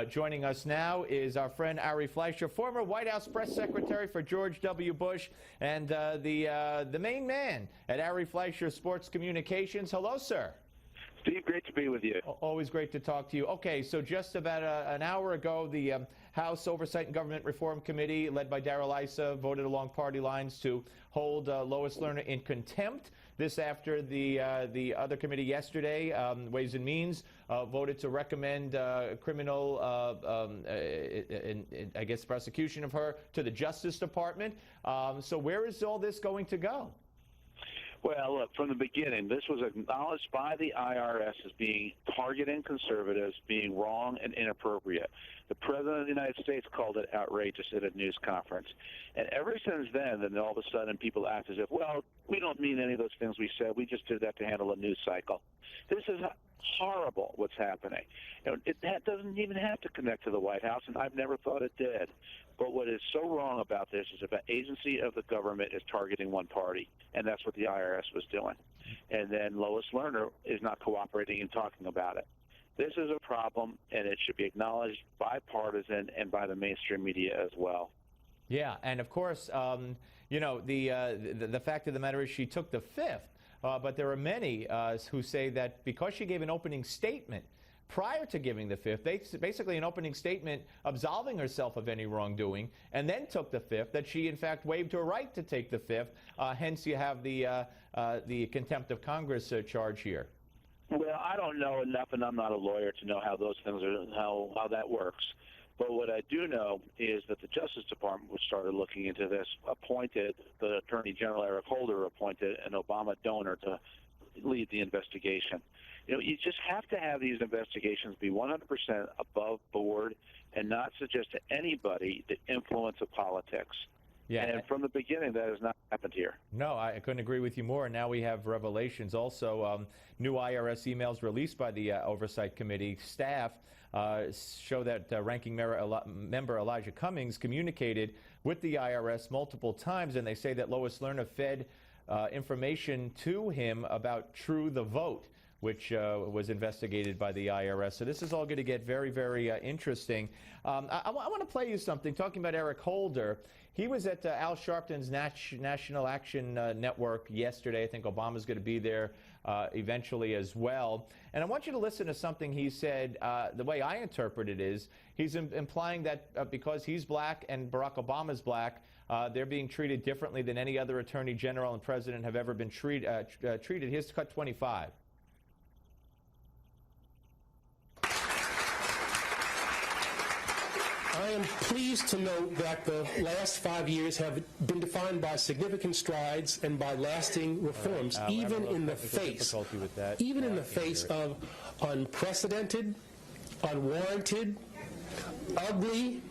Joining us now is our friend Ari Fleischer, former White House press secretary for George W. Bush, and the main man at Ari Fleischer Sports Communications. Hello, sir. Steve, great to be with you. Always great to talk to you. Okay, so just about an hour ago, the House Oversight and Government Reform Committee, led by Darrell Issa, voted along party lines to hold Lois Lerner in contempt. This after the other committee yesterday, Ways and Means, voted to recommend criminal, I guess, prosecution of her to the Justice Department. So where is all this going to go? Well, look, from the beginning, this was acknowledged by the IRS as being targeting conservatives, being wrong and inappropriate. The President of the United States called it outrageous at a news conference. And ever since then all of a sudden people act as if, well, we don't mean any of those things we said. We just did that to handle a news cycle. This is horrible what's happening. That doesn't even have to connect to the White House, and I've never thought it did. But what is so wrong about this is that an agency of the government is targeting one party, and that's what the IRS was doing. And then Lois Lerner is not cooperating and talking about it. This is a problem, and it should be acknowledged bipartisan and by the mainstream media as well. Yeah, and of course, you know, the fact of the matter is she took the fifth. But there are many who say that because she gave an opening statement prior to giving the fifth, basically an opening statement absolving herself of any wrongdoing, and then took the fifth, that she in fact waived her right to take the fifth. Hence, you have the contempt of Congress charge here. Well, I don't know enough, and I'm not a lawyer to know how those things are, how that works. But what I do know is that the Justice Department, which started looking into this, appointed the Attorney General Eric Holder, appointed an Obama donor to lead the investigation. You know, you just have to have these investigations be 100% above board and not suggest to anybody the influence of politics. Yeah, and from the beginning, that has not happened here. No, I couldn't agree with you more. And now we have revelations. Also, new IRS emails released by the Oversight Committee staff show that Ranking Member Elijah Cummings communicated with the IRS multiple times, and they say that Lois Lerner fed information to him about True the Vote, which was investigated by the IRS. So this is all going to get very, very interesting. I want to play you something, talking about Eric Holder. He was at Al Sharpton's National Action Network yesterday. I think Obama's going to be there eventually as well. And I want you to listen to something he said. The way I interpret it is he's implying that because he's black and Barack Obama's black, they're being treated differently than any other attorney general and president have ever been treated. Here's cut 25. I am pleased to note that the last 5 years have been defined by significant strides and by lasting reforms, even in the face of unprecedented, unwarranted, ugly,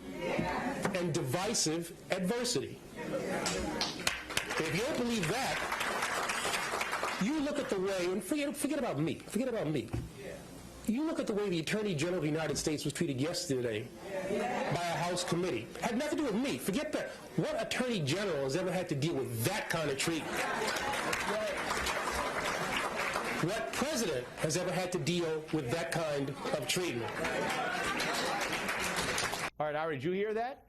and divisive adversity. If you don't believe that, you look at the way, and forget about me. You look at the way the Attorney General of the United States was treated yesterday by a House committee. It had nothing to do with me. Forget that. What Attorney General has ever had to deal with that kind of treatment? What president has ever had to deal with that kind of treatment? All right, Ari, did you hear that?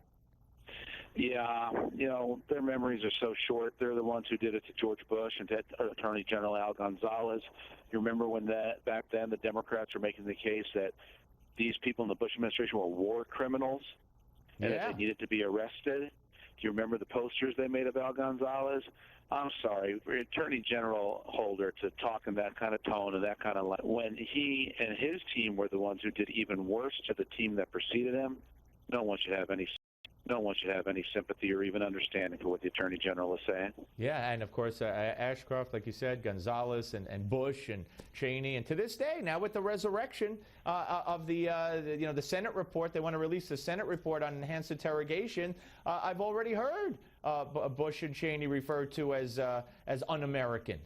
Yeah, you know, their memories are so short. They're the ones who did it to George Bush and to Attorney General Al Gonzalez. You remember when back then the Democrats were making the case that these people in the Bush administration were war criminals and that they needed to be arrested? Do you remember the posters they made of Al Gonzalez? I'm sorry, for Attorney General Holder to talk in that kind of tone and that kind of when he and his team were the ones who did even worse to the team that preceded him, no one should have any sympathy or even understanding for what the Attorney General is saying. Yeah, and of course, Ashcroft, like you said, Gonzalez and Bush and Cheney, and to this day, now with the resurrection of the Senate report, they want to release the Senate report on enhanced interrogation. I've already heard Bush and Cheney referred to as un-American.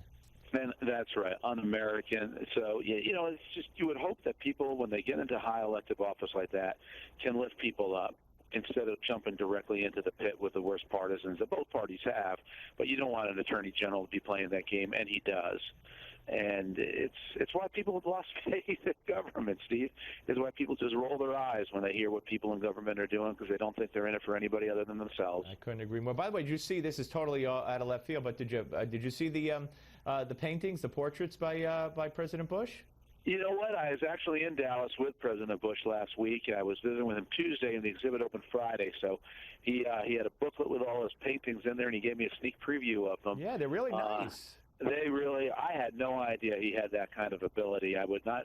And that's right, un-American. So, you know, it's just you would hope that people, when they get into high elective office like that, can lift people up instead of jumping directly into the pit with the worst partisans that both parties have. But you don't want an attorney general to be playing that game, and he does. And it's why people have lost faith in government, Steve, is why people just roll their eyes when they hear what people in government are doing because they don't think they're in it for anybody other than themselves. I couldn't agree more. By the way, did you see, this is totally out of left field, but did you see the paintings, the portraits by President Bush? You know what? I was actually in Dallas with President Bush last week. I was visiting with him Tuesday, and the exhibit opened Friday. So he had a booklet with all his paintings in there, and he gave me a sneak preview of them. Yeah, they're really nice. I had no idea he had that kind of ability. I would not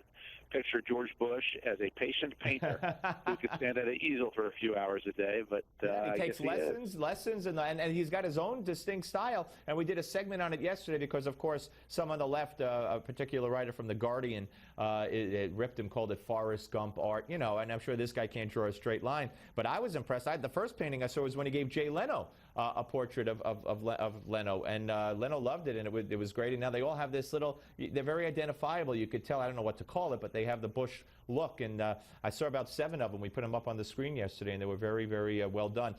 picture George Bush as a patient painter who could stand at an easel for a few hours a day, but he takes lessons, and he's got his own distinct style. And we did a segment on it yesterday because, of course, some on the left, a particular writer from The Guardian, it ripped him, called it Forrest Gump art, and I'm sure this guy can't draw a straight line. But I was impressed. The first painting I saw was when he gave Jay Leno a portrait of Leno, and Leno loved it, and it was great. And now they all have this little, they're very identifiable. You could tell, I don't know what to call it, but they have the Bush look, and I saw about 7 of them. We put them up on the screen yesterday, and they were very, very well done.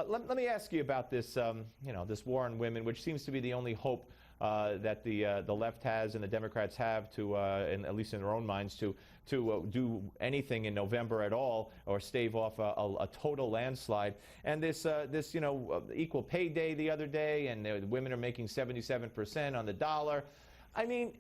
Let me ask you about this, this war on women, which seems to be the only hope that the left has and the Democrats have to, at least in their own minds, to do anything in November at all or stave off a total landslide. And this equal pay day the other day, and women are making 77% on the dollar. I mean,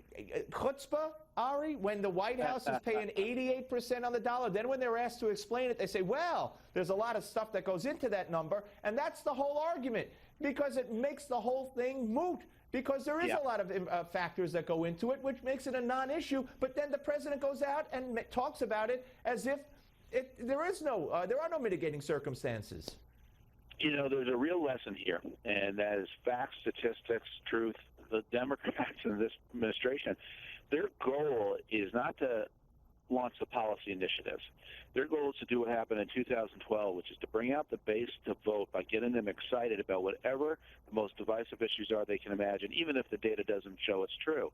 chutzpah, Ari, when the White House is paying 88% on the dollar, then when they're asked to explain it, they say, well, there's a lot of stuff that goes into that number, and that's the whole argument, because it makes the whole thing moot. Because there is a lot of factors that go into it, which makes it a non-issue. But then the president goes out and talks about it as if there are no mitigating circumstances. There's a real lesson here, and that is facts, statistics, truth. The Democrats in this administration, their goal is not to launch the policy initiatives. Their goal is to do what happened in 2012, which is to bring out the base to vote by getting them excited about whatever the most divisive issues are they can imagine, even if the data doesn't show it's true.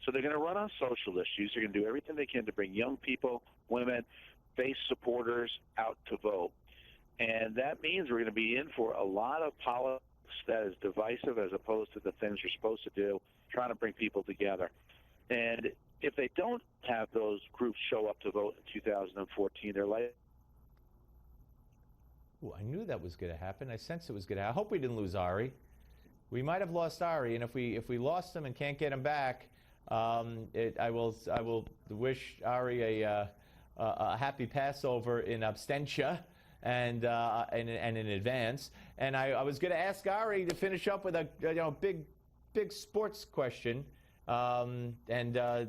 So they're going to run on social issues. They're going to do everything they can to bring young people, women, base supporters out to vote. And that means we're going to be in for a lot of politics that is divisive as opposed to the things you're supposed to do, trying to bring people together. And if they don't have those groups show up to vote in 2014, they're like... Ooh, I knew that was going to happen. I sensed it was going to happen. I hope we didn't lose Ari. We might have lost Ari, and if we lost him and can't get him back, I will wish Ari a happy Passover in absentia and in advance. And I was going to ask Ari to finish up with a big sports question. I don't know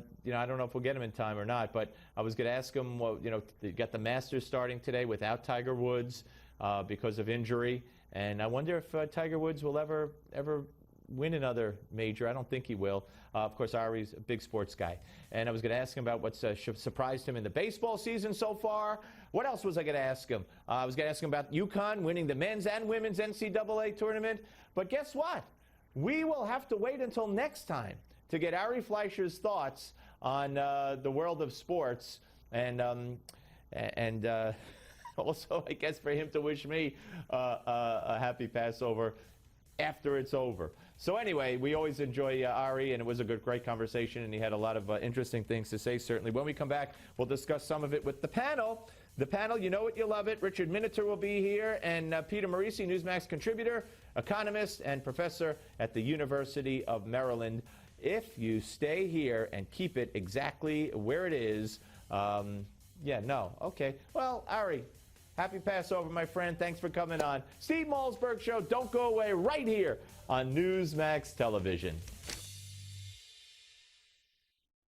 if we'll get him in time or not, but I was going to ask him, you got the Masters starting today without Tiger Woods because of injury, and I wonder if Tiger Woods will ever win another major. I don't think he will. Of course, Ari's a big sports guy, and I was going to ask him about what's surprised him in the baseball season so far. What else was I going to ask him? I was going to ask him about UConn winning the men's and women's NCAA tournament, but guess what? We will have to wait until next time to get Ari Fleischer's thoughts on the world of sports, and also, I guess, for him to wish me a happy Passover after it's over. So anyway, we always enjoy Ari, and it was a great conversation, and he had a lot of interesting things to say, certainly. When we come back, we'll discuss some of it with the panel. The panel, you know it, you love it. Richard Miniter will be here, and Peter Marisi, Newsmax contributor, economist, and professor at the University of Maryland. If you stay here and keep it exactly where it is, okay. Well, Ari, happy Passover, my friend. Thanks for coming on. Steve Malzberg Show. Don't go away, right here on Newsmax Television.